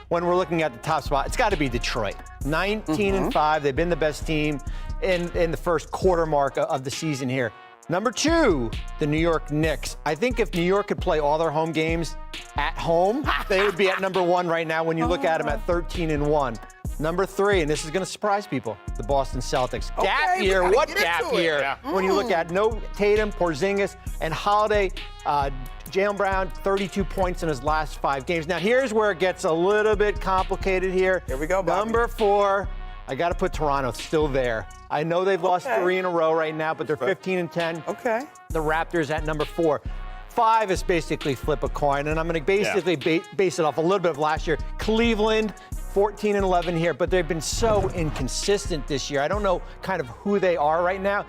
when we're looking at the top spot, it's got to be Detroit. 19-5. They've been the best team in the first quarter mark of the season here. Number 2, the New York Knicks. I think if New York could play all their home games at home, they would be at number 1 right now when you look at them at 13-1. Number 3, and this is going to surprise people, the Boston Celtics. Okay, Gap year, what gap year? Yeah. When you look at no Tatum, Porzingis, and Holiday, Jalen Brown, 32 points in his last 5 games. Now, here's where it gets a little bit complicated here. Here we go, Bobby. Number 4, I got to put Toronto still there. I know they've lost 3 in a row right now, but they're 15-10. Okay. The Raptors at number 4. 5 is basically flip a coin, and I'm going to basically base it off a little bit of last year. Cleveland, 14-11 here, but they've been so inconsistent this year. I don't know kind of who they are right now.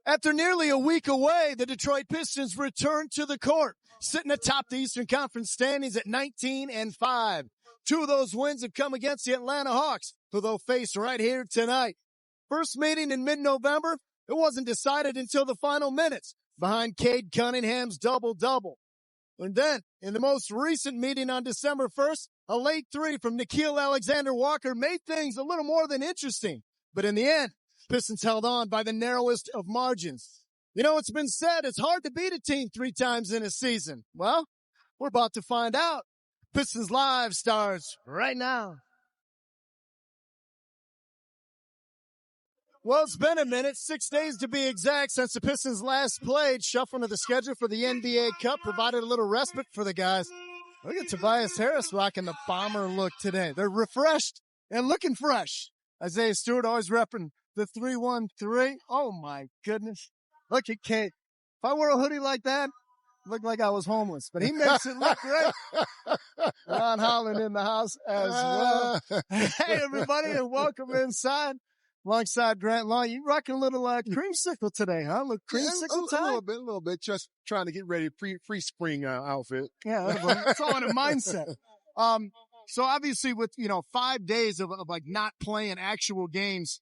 After nearly a week away, the Detroit Pistons return to the court, sitting atop the Eastern Conference standings at 19-5. 2 of those wins have come against the Atlanta Hawks, who they'll face right here tonight. First meeting in mid-November, it wasn't decided until the final minutes behind Cade Cunningham's double-double. And then, in the most recent meeting on December 1st, a late 3 from Nickeil Alexander-Walker made things a little more than interesting. But in the end, Pistons held on by the narrowest of margins. You know, it's been said it's hard to beat a team 3 times in a season. Well, we're about to find out. Pistons Live starts right now. Well, it's been a minute, 6 days to be exact, since the Pistons last played. Shuffling of the schedule for the NBA Cup provided a little respite for the guys. Look at Tobias Harris rocking the bomber look today. They're refreshed and looking fresh. Isaiah Stewart always repping the 3-1-3. Oh, my goodness. Look at Cade. If I wore a hoodie like that, it looked like I was homeless. But he makes it look great. Ron Holland in the house as well. Hey, everybody, and welcome inside. Alongside Grant Long, you rocking a little creamsicle today, huh? Look, creamsicle time? A little bit. Just trying to get ready free spring outfit. Yeah, it's all in a mindset. So obviously with, 5 days of like not playing actual games,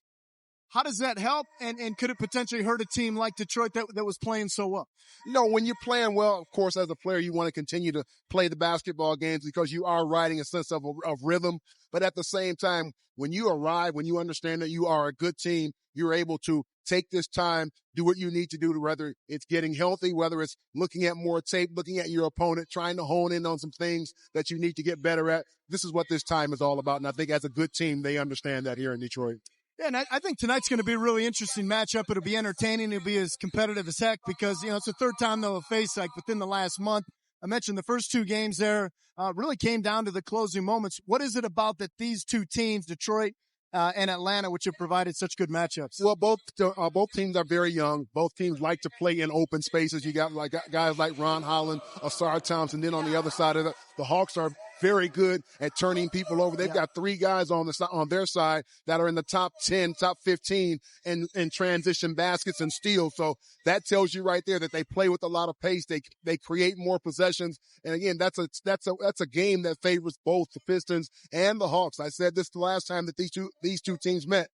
how does that help? And could it potentially hurt a team like Detroit that was playing so well? When you're playing well, of course, as a player, you want to continue to play the basketball games because you are riding a sense of rhythm. But at the same time, when you arrive, when you understand that you are a good team, you're able to take this time, do what you need to do, whether it's getting healthy, whether it's looking at more tape, looking at your opponent, trying to hone in on some things that you need to get better at. This is what this time is all about. And I think as a good team, they understand that here in Detroit. Yeah, and I think tonight's going to be a really interesting matchup. It'll be entertaining. It'll be as competitive as heck because, it's the third time they'll face within the last month. I mentioned the first 2 games there really came down to the closing moments. What is it about that these 2 teams, Detroit and Atlanta, which have provided such good matchups? Well, both teams are very young. Both teams like to play in open spaces. You got guys like Ron Holland, Asar Thompson. Then on the other side of the Hawks are very good at turning people over. They've got 3 guys on their side that are in the top 10, top 15 in transition baskets and steals. So that tells you right there that they play with a lot of pace. They create more possessions. And again, that's a game that favors both the Pistons and the Hawks. I said this the last time that these two teams met,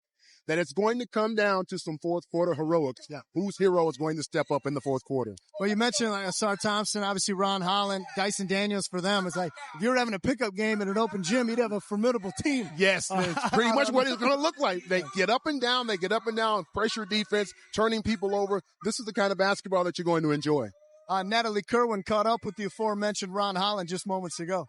that it's going to come down to some fourth quarter heroics. Yeah. Whose hero is going to step up in the fourth quarter? Well, you mentioned Asar Thompson, obviously Ron Holland, Dyson Daniels for them. It's like if you were having a pickup game in an open gym, you'd have a formidable team. Yes, that's pretty much what it's going to look like. They get up and down, pressure defense, turning people over. This is the kind of basketball that you're going to enjoy. Natalie Kerwin caught up with the aforementioned Ron Holland just moments ago.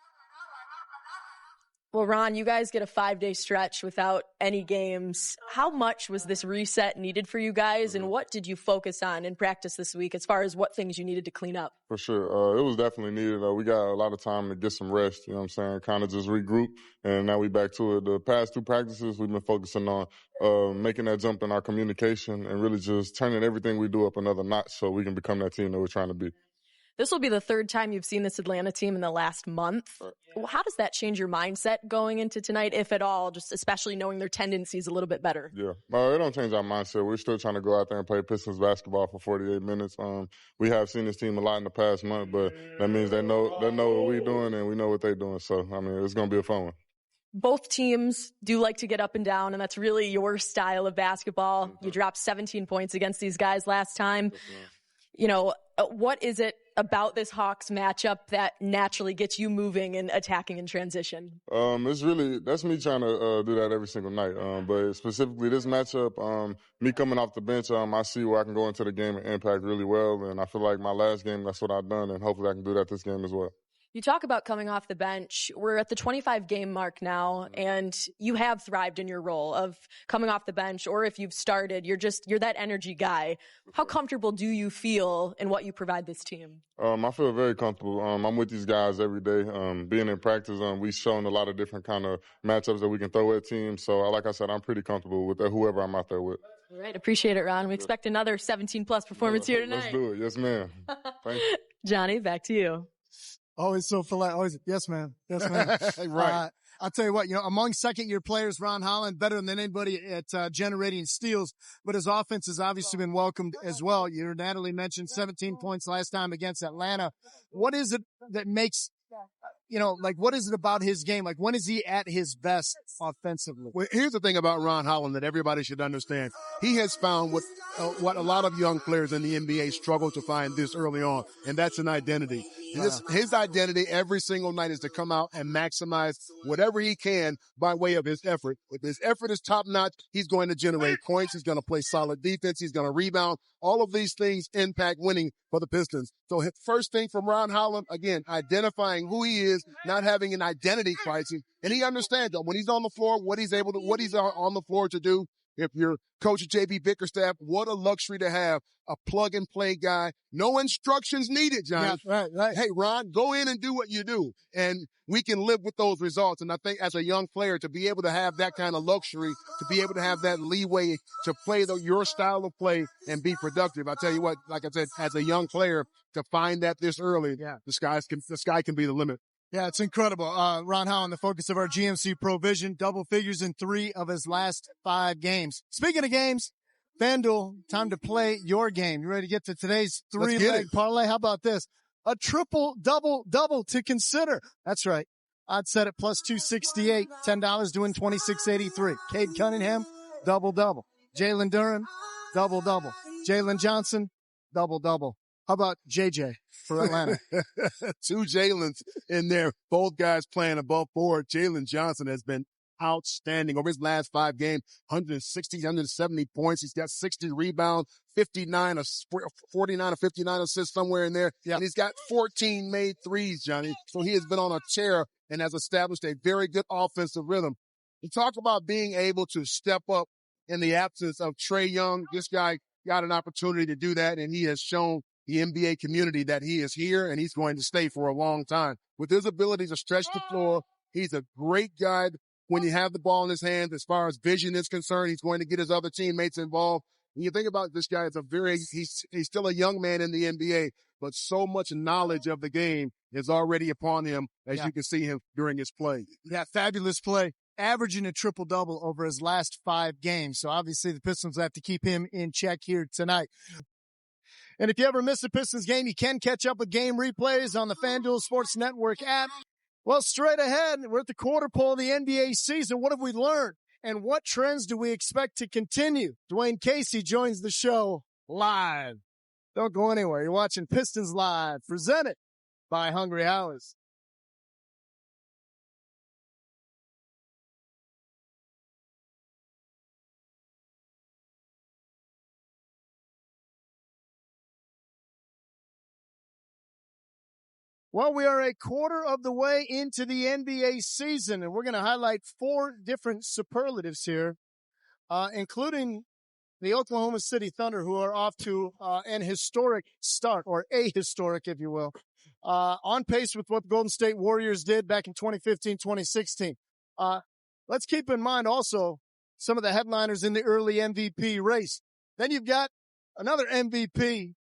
Well, Ron, you guys get a 5-day stretch without any games. How much was this reset needed for you guys, and what did you focus on in practice this week as far as what things you needed to clean up? For sure. It was definitely needed. We got a lot of time to get some rest, you know what I'm saying, kind of just regroup, and now we back to it. The past 2 practices, we've been focusing on making that jump in our communication and really just turning everything we do up another notch so we can become that team that we're trying to be. This will be the 3rd time you've seen this Atlanta team in the last month. How does that change your mindset going into tonight, if at all, just especially knowing their tendencies a little bit better? Yeah, it don't change our mindset. We're still trying to go out there and play Pistons basketball for 48 minutes. We have seen this team a lot in the past month, but that means they know what we're doing and we know what they're doing. So, it's going to be a fun one. Both teams do like to get up and down, and that's really your style of basketball. Mm-hmm. You dropped 17 points against these guys last time. What is it about this Hawks matchup that naturally gets you moving and attacking in transition? That's me trying to do that every single night. But specifically this matchup, me coming off the bench, I see where I can go into the game and impact really well. And I feel like my last game, that's what I've done. And hopefully I can do that this game as well. You talk about coming off the bench. We're at the 25-game mark now, and you have thrived in your role of coming off the bench, or if you've started, you're that energy guy. How comfortable do you feel in what you provide this team? I feel very comfortable. I'm with these guys every day. Being in practice, we've shown a lot of different kind of matchups that we can throw at teams. So, like I said, I'm pretty comfortable with whoever I'm out there with. All right, appreciate it, Ron. We expect another 17-plus performance here tonight. Let's do it. Yes, ma'am. Thank you. Johnny, back to you. Always so polite. Always, yes, ma'am. Yes, ma'am. Right. I'll tell you what, among second-year players, Ron Holland, better than anybody at generating steals, but his offense has obviously been welcomed as well. Natalie mentioned 17 points last time against Atlanta. What is it that makes, what is it about his game? Like, when is he at his best offensively? Well, here's the thing about Ron Holland that everybody should understand. He has found what a lot of young players in the NBA struggle to find this early on, and that's an identity. His identity every single night is to come out and maximize whatever he can by way of his effort. If his effort is top-notch, he's going to generate points. He's going to play solid defense. He's going to rebound. All of these things impact winning for the Pistons. So his first thing from Ron Holland, again, identifying who he is, not having an identity crisis. And he understands that when he's on the floor, what he's on the floor to do. If you're Coach J.B. Bickerstaff, what a luxury to have a plug-and-play guy. No instructions needed, John. Yeah, right. Hey, Ron, go in and do what you do. And we can live with those results. And I think as a young player, to be able to have that kind of luxury, to be able to have that leeway to play your style of play and be productive. I tell you what, like I said, as a young player, to find that this early, the sky can be the limit. Yeah, it's incredible. Ron Holland, the focus of our GMC Provision, double figures in 3 of his last 5 games. Speaking of games, FanDuel, time to play your game. You ready to get to today's 3-leg parlay? How about this? A triple double to consider. That's right. Odds set at plus 268. $10 doing 26.83. Cade Cunningham, double. Jalen Duren, double. Jalen Johnson, double. How about JJ for Atlanta? 2 Jalens in there. Both guys playing above board. Jalen Johnson has been outstanding over his last 5 games. 160, 170 points. He's got 60 rebounds, 49 or 59 assists somewhere in there. Yeah. And he's got 14 made threes, Johnny. So he has been on a tear and has established a very good offensive rhythm. You talk about being able to step up in the absence of Trae Young. This guy got an opportunity to do that, and he has shown the NBA community that he is here and he's going to stay for a long time. With his ability to stretch the floor, he's a great guy when you have the ball in his hands. As far as vision is concerned, he's going to get his other teammates involved. When you think about this guy, he's still a young man in the NBA, but so much knowledge of the game is already upon him, as you can see him during his play. Yeah, fabulous play. Averaging a triple-double over his last 5 games. So obviously the Pistons have to keep him in check here tonight. And if you ever miss a Pistons game, you can catch up with game replays on the FanDuel Sports Network app. Well, straight ahead, we're at the quarter pole of the NBA season. What have we learned? And what trends do we expect to continue? Dwayne Casey joins the show live. Don't go anywhere. You're watching Pistons Live, presented by Hungry Howie's. Well, we are a quarter of the way into the NBA season, and we're going to highlight 4 different superlatives here, including the Oklahoma City Thunder, who are off to an historic start, or ahistoric, if you will, on pace with what the Golden State Warriors did back in 2015, 2016. Let's keep in mind also some of the headliners in the early MVP race. Then you've got another MVP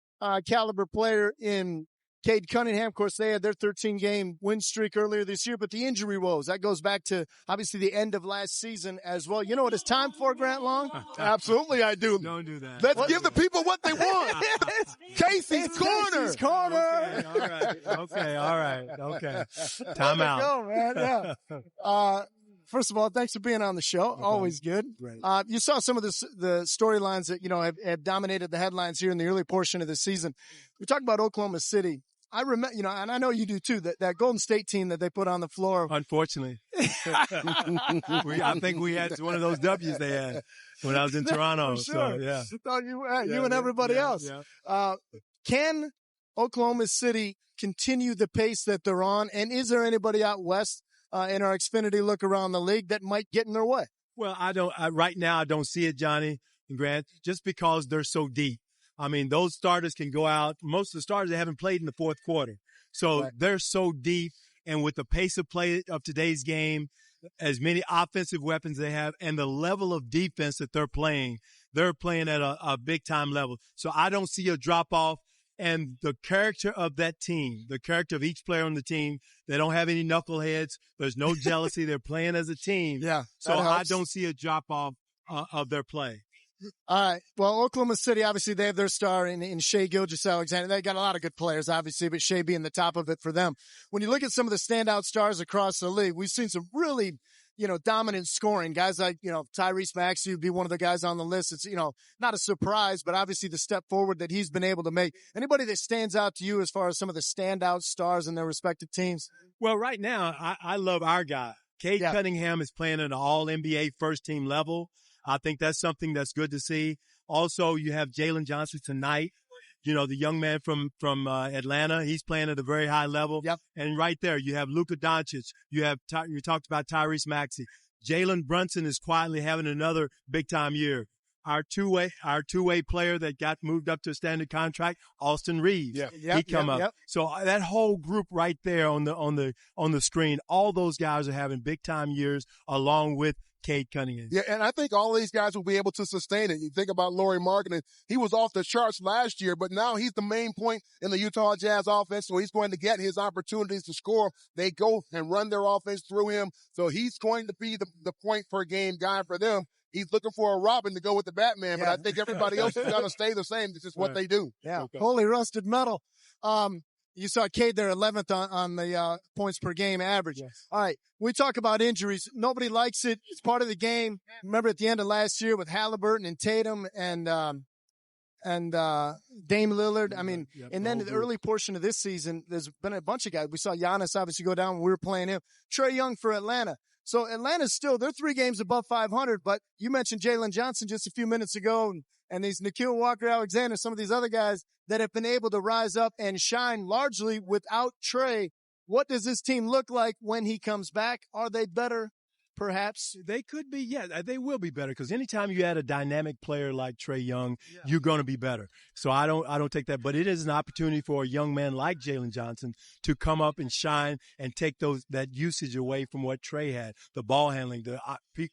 caliber player in Cade Cunningham. Of course, they had their 13-game win streak earlier this year, but the injury woes, that goes back to obviously the end of last season as well. You know what it's time for, Grant Long? Absolutely, I do. Don't do that. Let's give the people what they want. Casey's Corner. Casey's Corner. Okay, all right. Time out. Go, man. Yeah. First of all, thanks for being on the show. Okay. Always good. Great. You saw some of the storylines that, have dominated the headlines here in the early portion of the season. We talked about Oklahoma City. I remember, and I know you do too, that Golden State team that they put on the floor. Unfortunately. I think we had one of those W's they had when I was in Toronto. For sure. So, yeah. Thought you and everybody else. Yeah. Can Oklahoma City continue the pace that they're on? And is there anybody out west in our Xfinity look around the league that might get in their way? Well, right now I don't see it, Johnny and Grant, just because they're so deep. I mean, those starters can go out. Most of the starters, they haven't played in the fourth quarter. So they're so deep. And with the pace of play of today's game, as many offensive weapons they have, and the level of defense that they're playing at a big-time level. So I don't see a drop-off. And the character of that team, the character of each player on the team, they don't have any knuckleheads. There's no jealousy. They're playing as a team. Yeah. So I don't see a drop-off of their play. All right. Well, Oklahoma City, obviously, they have their star in Shai Gilgeous-Alexander. They got a lot of good players, obviously, but Shai being the top of it for them. When you look at some of the standout stars across the league, we've seen some really, dominant scoring. Guys like, Tyrese Maxey would be one of the guys on the list. It's, not a surprise, but obviously the step forward that he's been able to make. Anybody that stands out to you as far as some of the standout stars in their respective teams? Well, right now, I love our guy. Cade Cunningham is playing at an all-NBA first-team level. I think that's something that's good to see. Also, you have Jalen Johnson tonight. The young man from Atlanta. He's playing at a very high level. Yep. And right there, you have Luka Doncic. You talked about Tyrese Maxey. Jalen Brunson is quietly having another big-time year. Our two-way player that got moved up to a standard contract, Austin Reeves. He come up. Yep. So that whole group right there on the screen, all those guys are having big-time years along with Cade Cunningham. Yeah, and I think all these guys will be able to sustain it. You think about Lauri Markkanen. He was off the charts last year, but now he's the main point in the Utah Jazz offense, so he's going to get his opportunities to score. They go and run their offense through him, so he's going to be the point per game guy for them. He's looking for a Robin to go with the Batman, but I think everybody else is going to stay the same. This is what they do. Yeah, Holy rusted metal. You saw Cade there 11th on the points per game average. Yes. All right. We talk about injuries. Nobody likes it. It's part of the game. Remember at the end of last year with Halliburton and Tatum and Dame Lillard. I mean, and then in the early portion of this season, there's been a bunch of guys. We saw Giannis obviously go down when we were playing him. Trae Young for Atlanta. So Atlanta's still, they're 3 games above 500, but you mentioned Jalen Johnson just a few minutes ago and these Nickeil Walker-Alexander, some of these other guys that have been able to rise up and shine largely without Trae. What does this team look like when he comes back? Are they better? Perhaps they could be. They will be better because anytime you add a dynamic player like Trae Young, you're going to be better. So I don't take that, but it is an opportunity for a young man like Jalen Johnson to come up and shine and take that usage away from what Trae had, the ball handling, the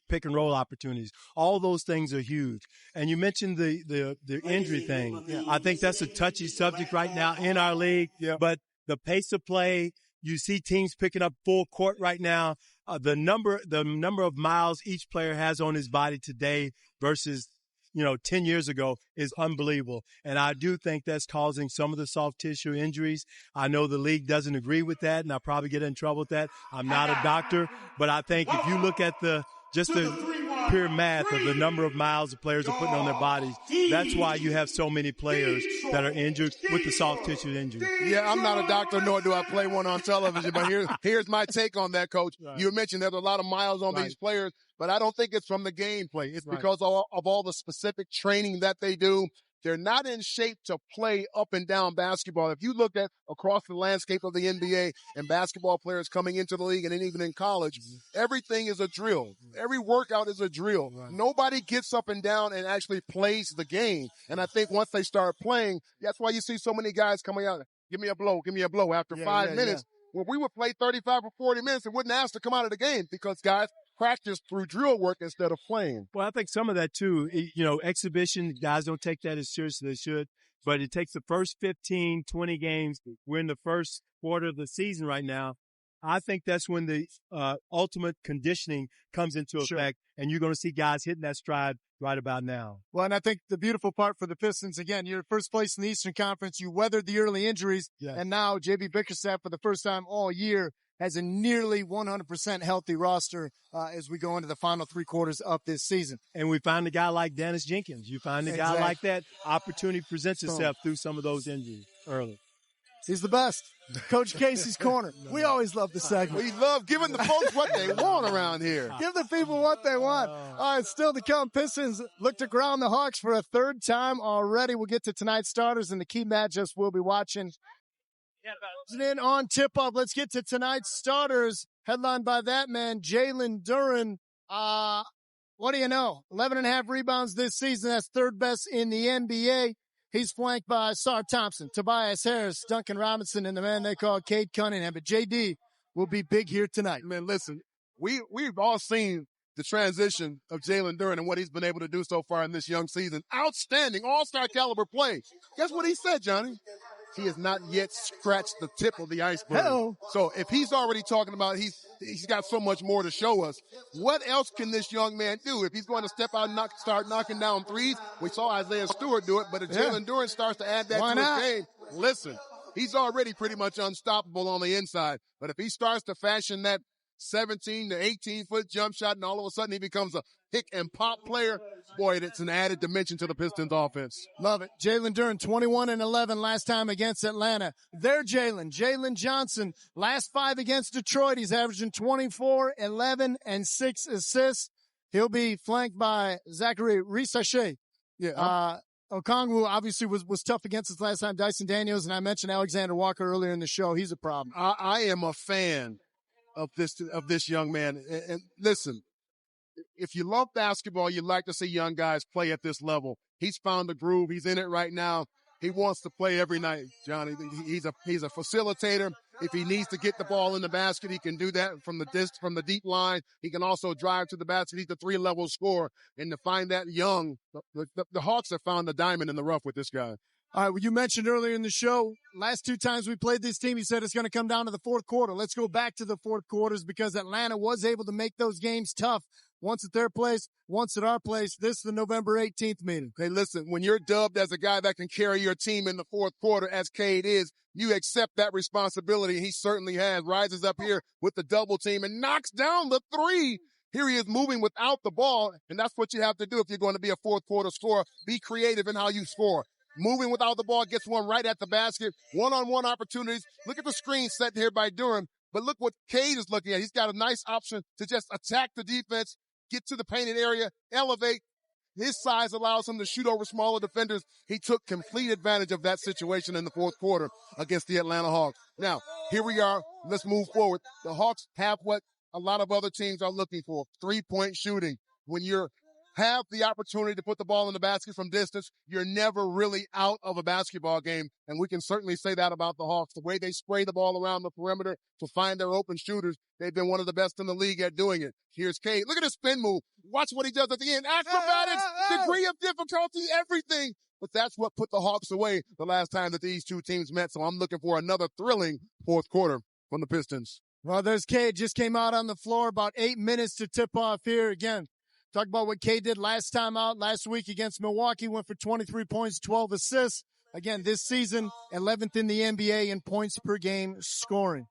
pick and roll opportunities. All those things are huge. And you mentioned the injury thing. Yeah. I think that's a touchy subject right now in our league. Yeah. But the pace of play, you see teams picking up full court right now. The number of miles each player has on his body today versus, 10 years ago is unbelievable. And I do think that's causing some of the soft tissue injuries. I know the league doesn't agree with that, and I'll probably get in trouble with that. I'm not a doctor, but I think if you look at the pure math of the number of miles the players are putting on their bodies, that's why you have so many players that are injured with the soft tissue injury. Yeah, I'm not a doctor, nor do I play one on television, but here's my take on that, Coach. Right. You mentioned there's a lot of miles on these players, but I don't think it's from the gameplay. It's because of all the specific training that they do. They're not in shape to play up and down basketball. If you look at across the landscape of the NBA and basketball players coming into the league and even in college, everything is a drill. Every workout is a drill. Right. Nobody gets up and down and actually plays the game. And I think once they start playing, that's why you see so many guys coming out, give me a blow after 5 minutes. When we would play 35 or 40 minutes and wouldn't ask to come out of the game because guys practice through drill work instead of playing. Well, I think some of that too, exhibition, guys don't take that as seriously as they should, but it takes the first 15, 20 games. We're in the first quarter of the season right now. I think that's when the ultimate conditioning comes into effect, and you're going to see guys hitting that stride right about now. Well, and I think the beautiful part for the Pistons, again, you're first place in the Eastern Conference. You weathered the early injuries, and now J.B. Bickerstaff, for the first time all year, has a nearly 100% healthy roster as we go into the final 3 quarters of this season. And we find a guy like Dennis Jenkins. You find a guy like that, opportunity presents itself through some of those injuries early. He's the best. Coach Casey's Corner. We always love the segment. We love giving the folks what they want around here. Give the people what they want. All right, still to come. Pistons look to ground the Hawks for a third time already. We'll get to tonight's starters and the key matchups we'll be watching. In on tip-off, let's get to tonight's starters. Headlined by that man, Jalen Duren. What do you know? 11.5 rebounds this season. That's third best in the NBA. He's flanked by Sar Thompson, Tobias Harris, Duncan Robinson, and the man they call Cade Cunningham. But JD will be big here tonight. Man, listen, we've all seen the transition of Jalen Duren and what he's been able to do so far in this young season. Outstanding, all-star caliber play. Guess what he said, Johnny? He has not yet scratched the tip of the iceberg. Hello. So if he's already talking about he's got so much more to show us, what else can this young man do? If he's going to step out and start knocking down threes, we saw Isaiah Stewart do it, but if Jalen Duren starts to add that to his game, listen, he's already pretty much unstoppable on the inside. But if he starts to fashion that 17 to 18-foot jump shot and all of a sudden he becomes a pick and pop player, boy, it's an added dimension to the Pistons offense. Love it. Jalen Duren, 21-11 last time against Atlanta. Their Jalen Johnson, last 5 against Detroit. He's averaging 24, 11, and 6 assists. He'll be flanked by Zachary Risache. Okongwu obviously was tough against us last time. Dyson Daniels, and I mentioned Alexander Walker earlier in the show. He's a problem. I am a fan of this young man. And listen, if you love basketball, you like to see young guys play at this level. He's found the groove. He's in it right now. He wants to play every night, Johnny. He's a facilitator. If he needs to get the ball in the basket, he can do that from the deep line. He can also drive to the basket. He's a 3-level scorer. And to find that young, the Hawks have found a diamond in the rough with this guy. All right, well, you mentioned earlier in the show, last 2 times we played this team, you said it's going to come down to the fourth quarter. Let's go back to the fourth quarters because Atlanta was able to make those games tough. Once at their place, once at our place. This is the November 18th meeting. Hey, listen, when you're dubbed as a guy that can carry your team in the fourth quarter, as Cade is, you accept that responsibility. He certainly has. Rises up here with the double team and knocks down the 3. Here he is moving without the ball, and that's what you have to do if you're going to be a fourth quarter scorer. Be creative in how you score. Moving without the ball, gets one right at the basket. One-on-one opportunities. Look at the screen set here by Duren. But look what Cade is looking at. He's got a nice option to just attack the defense, get to the painted area, elevate. His size allows him to shoot over smaller defenders. He took complete advantage of that situation in the fourth quarter against the Atlanta Hawks. Now, here we are. Let's move forward. The Hawks have what a lot of other teams are looking for, 3-point shooting. When you have the opportunity to put the ball in the basket from distance, you're never really out of a basketball game. And we can certainly say that about the Hawks. The way they spray the ball around the perimeter to find their open shooters, they've been one of the best in the league at doing it. Here's Cade. Look at his spin move. Watch what he does at the end. Acrobatics, degree of difficulty, everything. But that's what put the Hawks away the last time that these two teams met. So I'm looking for another thrilling fourth quarter from the Pistons. Well, there's Cade. Just came out on the floor. About 8 minutes to tip off here. Again, talk about what Cade did last time out. Last week against Milwaukee, went for 23 points, 12 assists. Again, this season, 11th in the NBA in points per game scoring.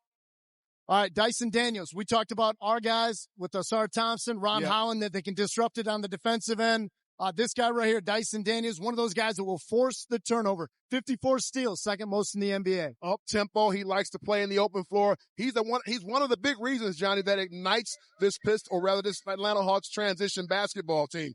All right, Dyson Daniels. We talked about our guys with Sar Thompson, Ron Holland, that they can disrupt it on the defensive end. This guy right here, Dyson Daniels, one of those guys that will force the turnover. 54 steals, second most in the NBA. Up tempo, he likes to play in the open floor. He's one of the big reasons, Johnny, that ignites this this Atlanta Hawks transition basketball. He's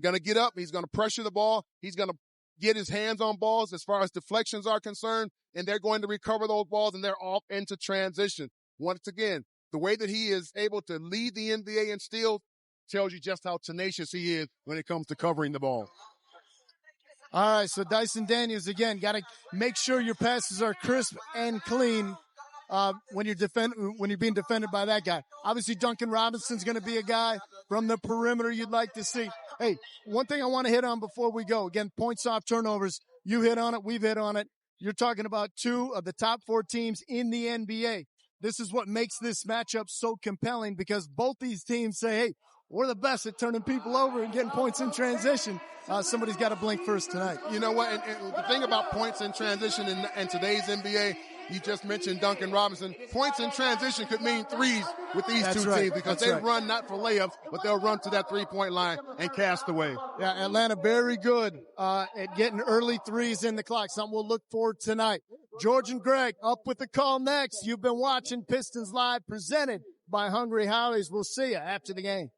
going to get up. He's going to pressure the ball. He's going to get his hands on balls as far as deflections are concerned, and they're going to recover those balls, and they're off into transition. Once again, the way that he is able to lead the NBA in steals tells you just how tenacious he is when it comes to covering the ball. All right, so Dyson Daniels, again, got to make sure your passes are crisp and clean when you're being defended by that guy. Obviously, Duncan Robinson's going to be a guy from the perimeter you'd like to see. Hey, one thing I want to hit on before we go. Again, points off turnovers. You hit on it. We've hit on it. You're talking about 2 of the top 4 teams in the NBA. This is what makes this matchup so compelling because both these teams say, hey, we're the best at turning people over and getting points in transition. Somebody's got to blink first tonight. You know what? And the thing about points in transition in today's NBA, You just mentioned Duncan Robinson. Points in transition could mean threes with these That's two right. teams because That's they right. run not for layups, but they'll run to that three-point line and cast away. Yeah, Atlanta very good at getting early threes in the clock. Something we'll look for tonight. George and Greg up with the call next. You've been watching Pistons Live presented by Hungry Howie's. We'll see you after the game.